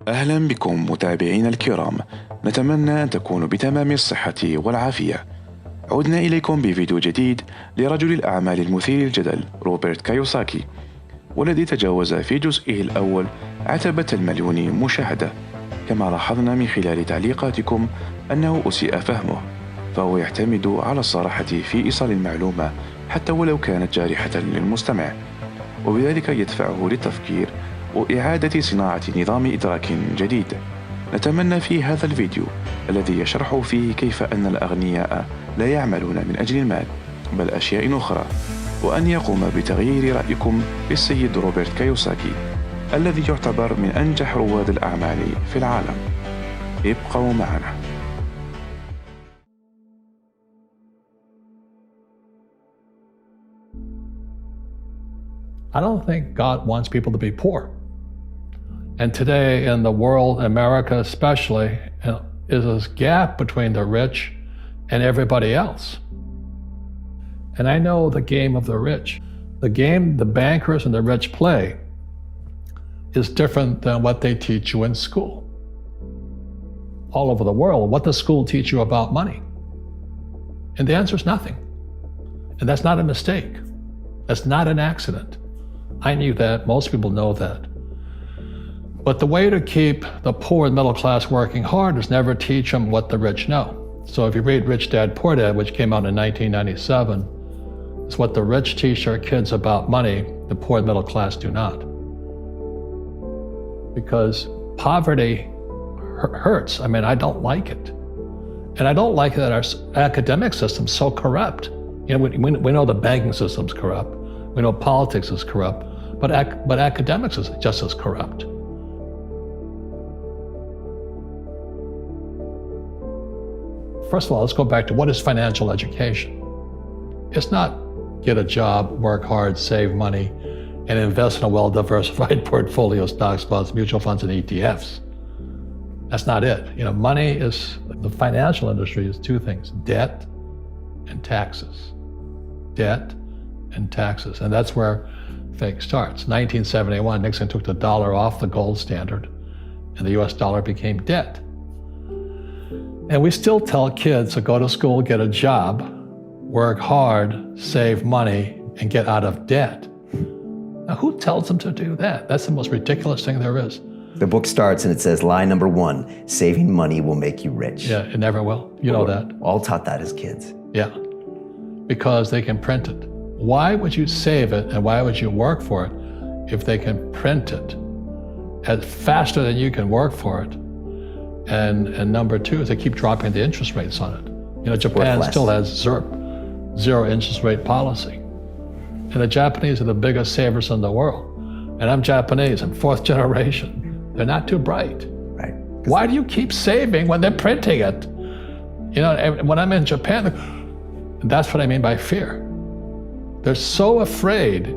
أهلا بكم متابعينا الكرام، نتمنى أن تكونوا بتمام الصحة والعافية. عدنا إليكم بفيديو جديد لرجل الأعمال المثير للجدل روبرت كايوساكي، والذي تجاوز في جزئه الأول عتبة المليون مشاهدة، كما لاحظنا من خلال تعليقاتكم أنه أسيء فهمه، فهو يعتمد على الصراحة في إيصال المعلومة حتى ولو كانت جارحة للمستمع، وبذلك يدفعه للتفكير وإعادة صناعة نظام إدراك جديد. نتمنى في هذا الفيديو الذي يشرح فيه كيف أن الأغنياء لا يعملون من أجل المال بل أشياء أخرى، وأن يقوم بتغيير رأيكم بالسيد روبرت كايوساكي الذي يعتبر من أنجح رواد الأعمال في العالم. ابقوا معنا. I don't think God wants people to be poor. And today in the world, America especially, is this gap between the rich and everybody else. And I know the game of the rich. The game the bankers and the rich play is different than what they teach you in school. All over the world, what does school teach you about money? And the answer is nothing. And that's not a mistake. That's not an accident. I knew that, most people know that. But the way to keep the poor and middle class working hard is never teach them what the rich know. So if you read Rich Dad, Poor Dad, which came out in 1997, it's what the rich teach their kids about money, the poor and middle class do not. Because poverty hurts. I mean, I don't like it. And I don't like that our academic system's so corrupt. You know, we know the banking system's corrupt. We know politics is corrupt, but academics is just as corrupt. First of all, let's go back to what is financial education. It's not get a job, work hard, save money, and invest in a well-diversified portfolio of stocks, bonds, mutual funds, and ETFs. That's not it. You know, money is, the financial industry is two things: debt and taxes. Debt and taxes. And that's where fake starts. 1971, Nixon took the dollar off the gold standard and the US dollar became debt. And we still tell kids to go to school, get a job, work hard, save money, and get out of debt. Now, who tells them to do that? That's the most ridiculous thing there is. The book starts and it says, lie number one, saving money will make you rich. Yeah, it never will. You know that. All taught that as kids. Yeah, because they can print it. Why would you save it and why would you work for it if they can print it faster than you can work for it? And number two is they keep dropping the interest rates on it. You know, Japan still has zero interest rate policy. And the Japanese are the biggest savers in the world. And I'm Japanese, I'm fourth generation. They're not too bright. Right. Why do you keep saving when they're printing it? You know, when I'm in Japan, that's what I mean by fear. They're so afraid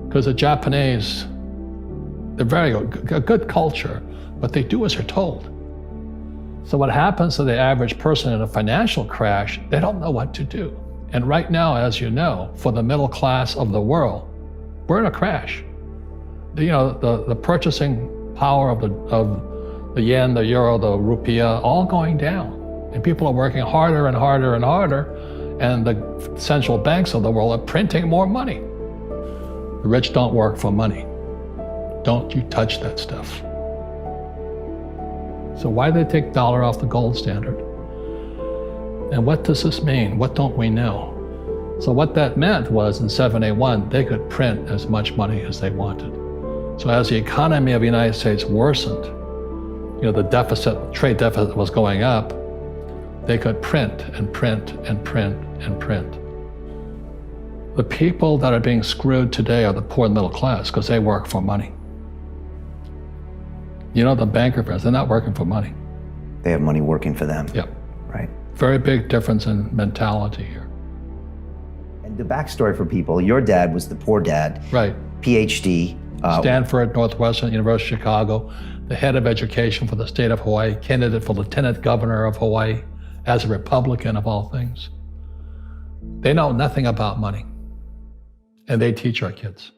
because the Japanese, they're very good culture, but they do as they're told. So what happens to the average person in a financial crash, they don't know what to do. And right now, as you know, for the middle class of the world, we're in a crash. You know, the purchasing power of the yen, the euro, the rupiah, all going down. And people are working harder and harder and harder, and the central banks of the world are printing more money. The rich don't work for money. Don't you touch that stuff. So why do they take dollar off the gold standard? And what does this mean? What don't we know? So what that meant was in 71, they could print as much money as they wanted. So as the economy of the United States worsened, you know, the deficit, trade deficit was going up, they could print and print and print and print. The people that are being screwed today are the poor and middle class because they work for money. You know, the banker friends, they're not working for money. They have money working for them. Yep. Right. Very big difference in mentality here. And the backstory for people, your dad was the poor dad. Right. PhD. Stanford, Northwestern, University of Chicago, the head of education for the state of Hawaii, candidate for lieutenant governor of Hawaii as a Republican of all things. They know nothing about money, and they teach our kids.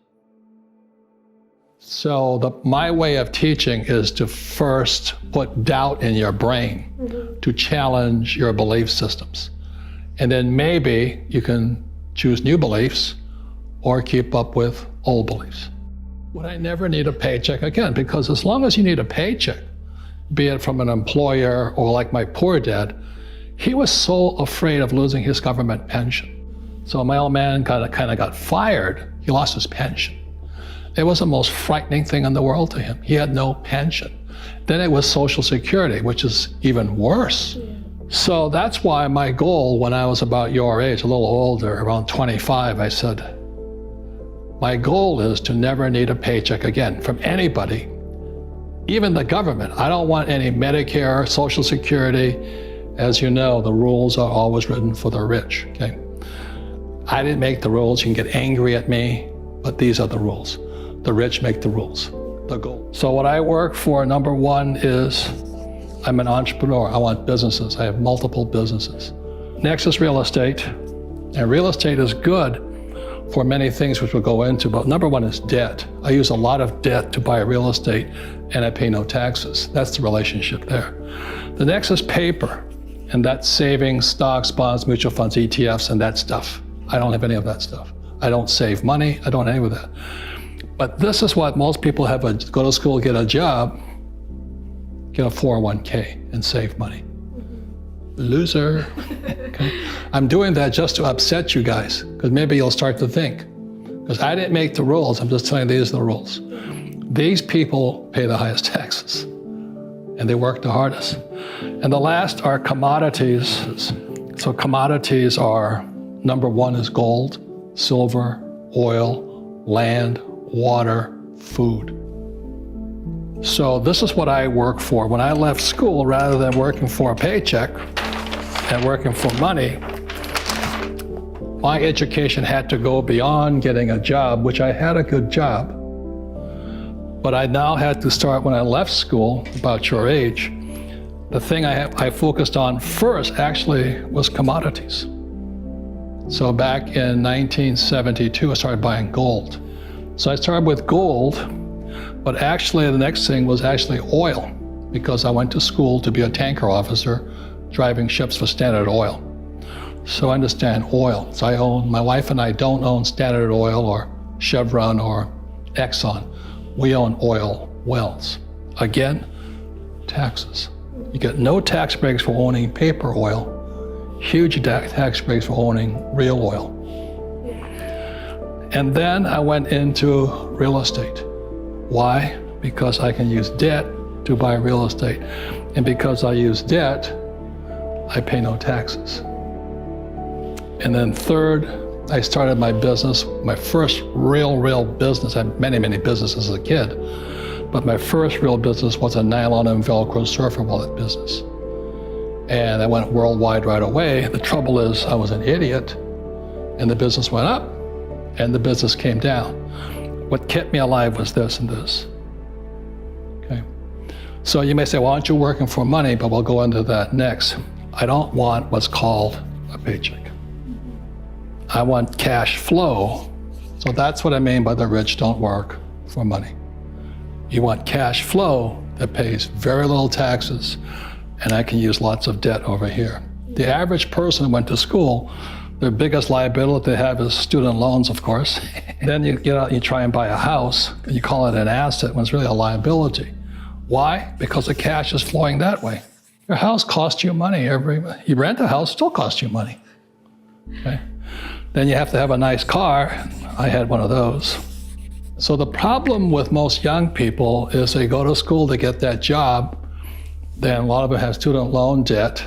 So my way of teaching is to first put doubt in your brain to challenge your belief systems. And then maybe you can choose new beliefs or keep up with old beliefs. Would I never need a paycheck again? Because as long as you need a paycheck, be it from an employer or like my poor dad, he was so afraid of losing his government pension. So my old man kind of got fired. He lost his pension. It was the most frightening thing in the world to him. He had no pension. Then it was Social Security, which is even worse. So that's why my goal when I was about your age, a little older, around 25, I said, my goal is to never need a paycheck again from anybody, even the government. I don't want any Medicare, Social Security. As you know, the rules are always written for the rich, okay? I didn't make the rules. You can get angry at me, but these are the rules. The rich make the rules, the goal. So what I work for, number one, is I'm an entrepreneur. I want businesses. I have multiple businesses. Next is real estate. And real estate is good for many things which we'll go into, but number one is debt. I use a lot of debt to buy real estate and I pay no taxes. That's the relationship there. The next is paper, and that's savings, stocks, bonds, mutual funds, ETFs, and that stuff. I don't have any of that stuff. I don't save money. I don't have any of that. But this is what most people have, go to school, get a job, get a 401k and save money. Loser. Okay. I'm doing that just to upset you guys, because maybe you'll start to think. Because I didn't make the rules, I'm just telling you these are the rules. These people pay the highest taxes, and they work the hardest. And the last are commodities. So commodities are, number one is gold, silver, oil, land, water, food. So this is what I work for. When I left school, rather than working for a paycheck and working for money, my education had to go beyond getting a job, which I had a good job. But I now had to start, when I left school, about your age, the thing I focused on first actually was commodities. So back in 1972, I started buying gold. So I started with gold, but actually the next thing was actually oil, because I went to school to be a tanker officer, driving ships for Standard Oil. So I understand oil. So my wife and I don't own Standard Oil or Chevron or Exxon. We own oil wells. Again, taxes. You get no tax breaks for owning paper oil, huge tax breaks for owning real oil. And then I went into real estate. Why? Because I can use debt to buy real estate. And because I use debt, I pay no taxes. And then third, I started my business, my first real business. I had many businesses as a kid, but my first real business was a nylon and Velcro surfer wallet business. And I went worldwide right away. The trouble is I was an idiot, and the business went up and the business came down. What kept me alive was this and this. Okay. So you may say, well, aren't you working for money? But we'll go into that next. I don't want what's called a paycheck. I want cash flow. So that's what I mean by the rich don't work for money. You want cash flow that pays very little taxes, and I can use lots of debt over here. The average person who went to school, their biggest liability they have is student loans, of course. Then you get out, you try and buy a house, and you call it an asset when it's really a liability. Why? Because the cash is flowing that way. Your house costs you money you rent a house, still costs you money. Okay? Then you have to have a nice car. I had one of those. So the problem with most young people is they go to school to get that job, then a lot of them have student loan debt,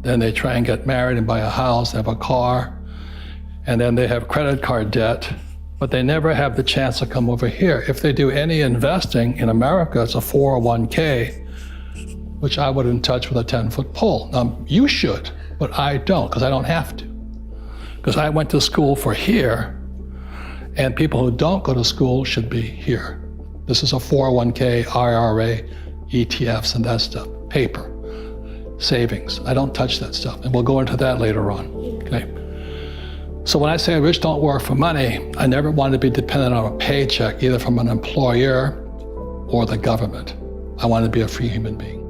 then they try and get married and buy a house, they have a car, and then they have credit card debt, but they never have the chance to come over here. If they do any investing in America, it's a 401k, which I wouldn't touch with a 10-foot pole. Now, you should, but I don't, because I don't have to. Because I went to school for here, and people who don't go to school should be here. This is a 401k, IRA, ETFs, and that stuff, paper, savings. I don't touch that stuff, and we'll go into that later on, okay? So when I say rich don't work for money, I never wanted to be dependent on a paycheck, either from an employer or the government. I wanted to be a free human being.